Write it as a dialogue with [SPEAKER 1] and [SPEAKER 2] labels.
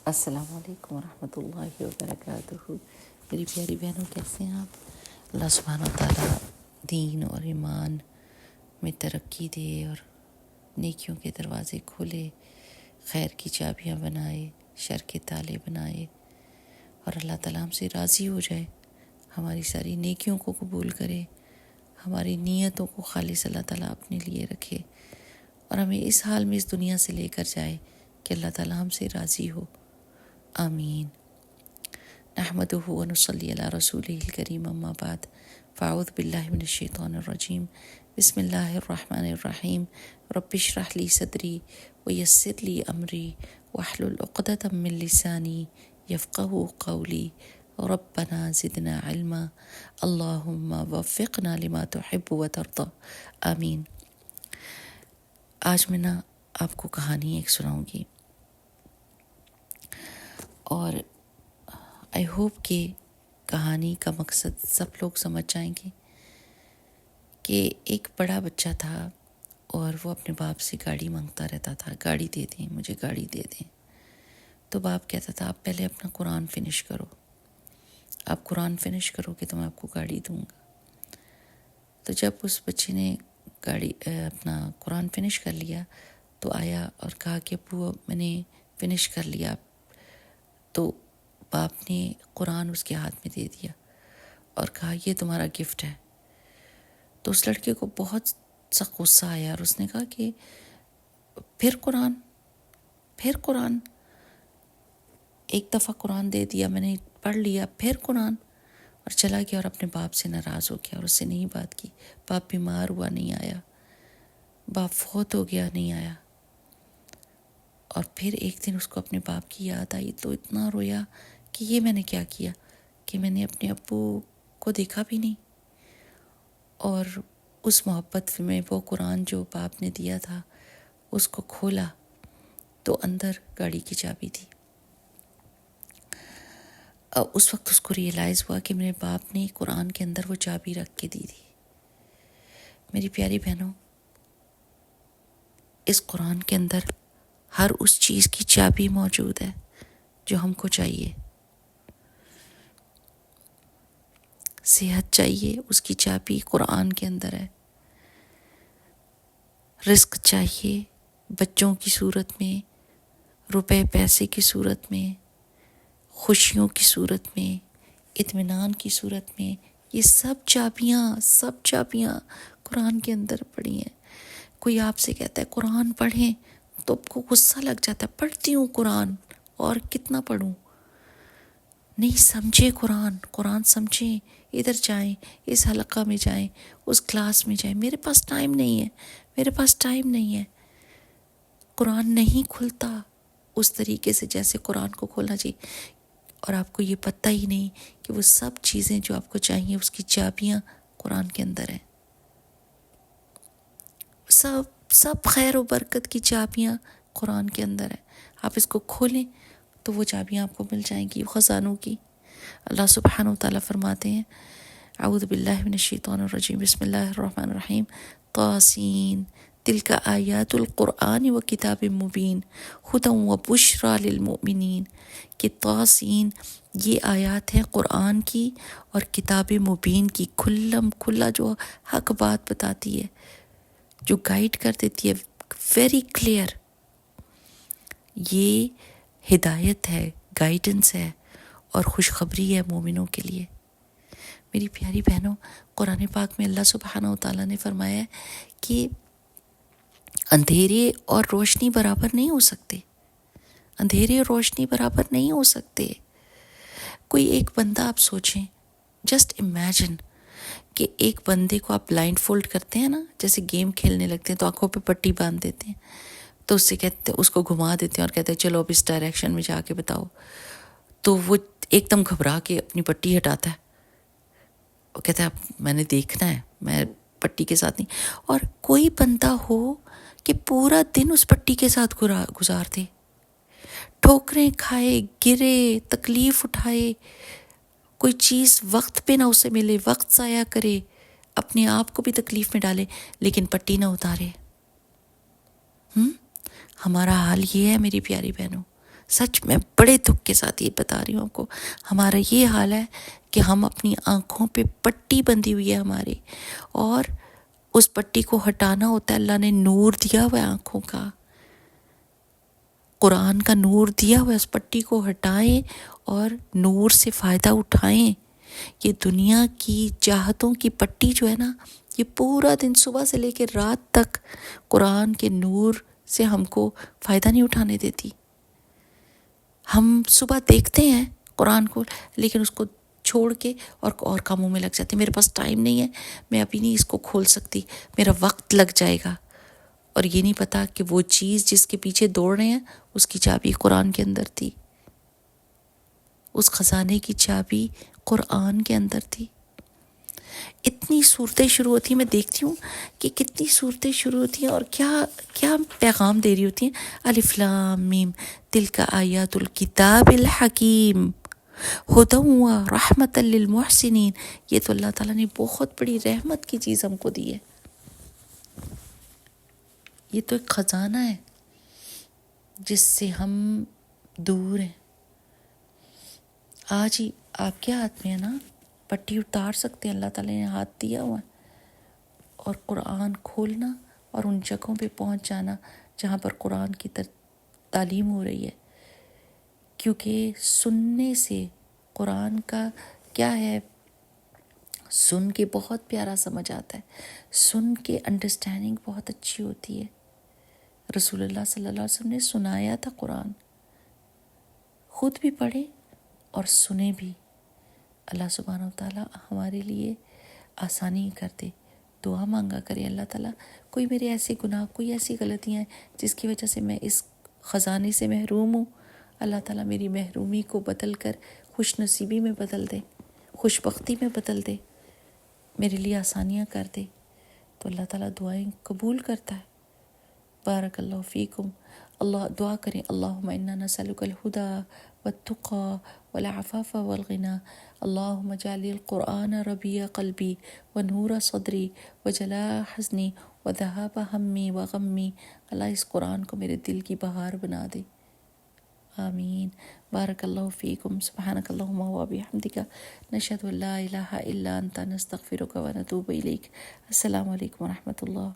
[SPEAKER 1] السلام علیکم ورحمۃ اللہ وبرکاتہ۔ میری پیاری بہنوں، کیسے ہیں آپ؟ اللہ سبحانہ و تعالیٰ دین اور ایمان میں ترقی دے اور نیکیوں کے دروازے کھولے، خیر کی چابیاں بنائے، شر کے تالے بنائے، اور اللہ تعالیٰ ہم سے راضی ہو جائے، ہماری ساری نیکیوں کو قبول کرے، ہماری نیتوں کو خالص اللہ تعالیٰ اپنے لیے رکھے، اور ہمیں اس حال میں اس دنیا سے لے کر جائے کہ اللہ تعالیٰ ہم سے راضی ہو، آمین۔ نحمدہ ونصلی علی رسولہ الکریم، اما بعد، فاعوذ باللہ من الشیطان الرجیم، بسم اللہ الرحمن الرحیم، رب اشرح لی صدری ویسر لی امری واحلل عقدۃ من لسانی یفقہوا قولی، ربنا زدنا علما، اللہم وفقنا لما تحب وترضی، آمین۔ آج میں آپ کو کہانی ایک سناؤں گی، اور آئی ہوپ کہ کہانی کا مقصد سب لوگ سمجھ جائیں گے کہ ایک بڑا بچہ تھا اور وہ اپنے باپ سے گاڑی مانگتا رہتا تھا، گاڑی دے دیں مجھے، گاڑی دے دیں۔ تو باپ کہتا تھا آپ پہلے اپنا قرآن فنش کرو، آپ قرآن فنش کرو کہ تو میں آپ کو گاڑی دوں گا۔ تو جب اس بچے نے اپنا قرآن فنش کر لیا تو آیا اور کہا کہ ابو میں نے فنش کر لیا، تو باپ نے قرآن اس کے ہاتھ میں دے دیا اور کہا یہ تمہارا گفٹ ہے۔ تو اس لڑکے کو بہت سا غصہ آیا اور اس نے کہا کہ پھر قرآن، ایک دفعہ قرآن دے دیا، میں نے پڑھ لیا، پھر قرآن، اور چلا گیا اور اپنے باپ سے ناراض ہو گیا اور اس سے نہیں بات کی۔ باپ بیمار ہوا، نہیں آیا، باپ فوت ہو گیا، نہیں آیا۔ اور پھر ایک دن اس کو اپنے باپ کی یاد آئی تو اتنا رویا کہ یہ میں نے کیا کیا کہ میں نے اپنے ابو کو دیکھا بھی نہیں، اور اس محبت میں وہ قرآن جو باپ نے دیا تھا اس کو کھولا تو اندر گاڑی کی چابی تھی۔ اس وقت اس کو ریئلائز ہوا کہ میرے باپ نے قرآن کے اندر وہ چابی رکھ کے دی تھی۔ میری پیاری بہنوں، اس قرآن کے اندر ہر اس چیز کی چابی موجود ہے جو ہم کو چاہیے۔ صحت چاہیے، اس کی چابی قرآن کے اندر ہے۔ رزق چاہیے، بچوں کی صورت میں، روپے پیسے کی صورت میں، خوشیوں کی صورت میں، اطمینان کی صورت میں، یہ سب چابیاں قرآن کے اندر پڑی ہیں۔ کوئی آپ سے کہتا ہے قرآن پڑھیں تو آپ کو غصہ لگ جاتا ہے، پڑھتی ہوں قرآن اور کتنا پڑھوں، نہیں سمجھے قرآن سمجھیں، ادھر جائیں، اس حلقہ میں جائیں، اس کلاس میں جائیں، میرے پاس ٹائم نہیں ہے۔ قرآن نہیں کھلتا اس طریقے سے جیسے قرآن کو کھولنا چاہیے، اور آپ کو یہ پتہ ہی نہیں کہ وہ سب چیزیں جو آپ کو چاہیے اس کی چابیاں قرآن کے اندر ہیں۔ سب خیر و برکت کی چابیاں قرآن کے اندر ہیں، آپ اس کو کھولیں تو وہ چابیاں آپ کو مل جائیں گی خزانوں کی۔ اللہ سبحانہ و تعالیٰ فرماتے ہیں، اعوذ باللہ من الشیطان الرجیم، بسم اللہ الرحمن الرحیم، طاسین تلک آیات القرآن و کتاب مبین ہدی و بشریٰ للمؤمنین، کہ طاسین یہ آیات ہیں قرآن کی اور کتاب مبین کی، کھلم کھلا جو حق بات بتاتی ہے، جو گائیڈ کر دیتی ہے، ویری کلیئر۔ یہ ہدایت ہے، گائیڈنس ہے اور خوشخبری ہے مومنوں کے لیے۔ میری پیاری بہنوں، قرآن پاک میں اللہ سبحانہ و تعالیٰ نے فرمایا ہے کہ اندھیرے اور روشنی برابر نہیں ہو سکتے، اندھیرے اور روشنی برابر نہیں ہو سکتے۔ کوئی ایک بندہ آپ سوچیں، جسٹ امیجن کہ ایک بندے کو آپ بلائنڈ فولڈ کرتے ہیں نا، جیسے گیم کھیلنے لگتے ہیں تو آنکھوں پہ پٹی باندھ دیتے ہیں، تو اس سے کہتے ہیں، اس کو گھما دیتے ہیں اور کہتے ہیں چلو اب اس ڈائریکشن میں جا کے بتاؤ، تو وہ ایک دم گھبرا کے اپنی پٹی ہٹاتا ہے، وہ کہتا ہے اب میں نے دیکھنا ہے، میں پٹی کے ساتھ نہیں۔ اور کوئی بندہ ہو کہ پورا دن اس پٹی کے ساتھ گزار دے، ٹھوکریں کھائے، گرے، تکلیف اٹھائے، کوئی چیز وقت پہ نہ اسے ملے، وقت ضائع کرے، اپنے آپ کو بھی تکلیف میں ڈالے، لیکن پٹی نہ اتارے۔ ہمارا حال یہ ہے میری پیاری بہنوں، سچ میں بڑے دکھ کے ساتھ یہ بتا رہی ہوں آپ کو، ہمارا یہ حال ہے کہ ہم اپنی آنکھوں پہ پٹی بندھی ہوئی ہے ہماری، اور اس پٹی کو ہٹانا ہوتا ہے۔ اللہ نے نور دیا ہوا ہے آنکھوں کا، قرآن کا نور دیا ہوا ہے، اس پٹی کو ہٹائیں اور نور سے فائدہ اٹھائیں۔ یہ دنیا کی چاہتوں کی پٹی جو ہے نا، یہ پورا دن صبح سے لے کے رات تک قرآن کے نور سے ہم کو فائدہ نہیں اٹھانے دیتی۔ ہم صبح دیکھتے ہیں قرآن کو، لیکن اس کو چھوڑ کے اور کاموں میں لگ جاتے ہیں۔ میرے پاس ٹائم نہیں ہے، میں ابھی نہیں اس کو کھول سکتی، میرا وقت لگ جائے گا۔ اور یہ نہیں پتا کہ وہ چیز جس کے پیچھے دوڑ رہے ہیں اس کی چابی قرآن کے اندر تھی، اس خزانے کی چابی قرآن کے اندر تھی۔ اتنی صورتیں شروع ہوتی ہیں، میں دیکھتی ہوں کہ کتنی صورتیں شروع ہوتی ہیں اور کیا پیغام دے رہی ہوتی ہیں۔ الف لام میم تلک آیات الکتاب الحکیم ہدی و رحمت للمحسنین۔ یہ تو اللہ تعالیٰ نے بہت بڑی رحمت کی چیز ہم کو دی ہے، یہ تو ایک خزانہ ہے جس سے ہم دور ہیں۔ آج ہی آپ کے ہاتھ میں ہے نا، پٹی اتار سکتے ہیں، اللہ تعالیٰ نے ہاتھ دیا ہوا ہے، اور قرآن کھولنا اور ان جگہوں پہ پہنچ جانا جہاں پر قرآن کی تعلیم ہو رہی ہے۔ کیونکہ سننے سے قرآن کا کیا ہے، سن کے بہت پیارا سمجھ آتا ہے، سن کے انڈرسٹینڈنگ بہت اچھی ہوتی ہے۔ رسول اللہ صلی اللہ علیہ وسلم نے سنایا تھا قرآن، خود بھی پڑھے اور سنے بھی۔ اللہ سبحانہ وتعالیٰ ہمارے لیے آسانی کر دے۔ دعا مانگا کرے اللہ تعالیٰ، کوئی میرے ایسے گناہ، کوئی ایسی غلطیاں ہیں جس کی وجہ سے میں اس خزانے سے محروم ہوں، اللہ تعالیٰ میری محرومی کو بدل کر خوش نصیبی میں بدل دے، خوش بختی میں بدل دے، میرے لیے آسانیاں کر دے۔ تو اللہ تعالیٰ دعائیں قبول کرتا ہے۔ بارک اللہ فیکم۔ اللہ دعا کریں، اللہم انا نسألک الہدی والتقی والعفاف والغنی، اللہم اجعل القرآن ربیع قلبی ونور صدری وجلاء حزنی وذہاب ہمی وغمی۔ اللہ اس قرآن کو میرے دل کی بہار بنا دے، آمین۔ بارک اللہ فیکم، سبحانک اللہم وبحمدک، نشہد ان لا الہ الا انت، نستغفرک ونتوب الیک۔ السلام علیکم ورحمۃ اللہ۔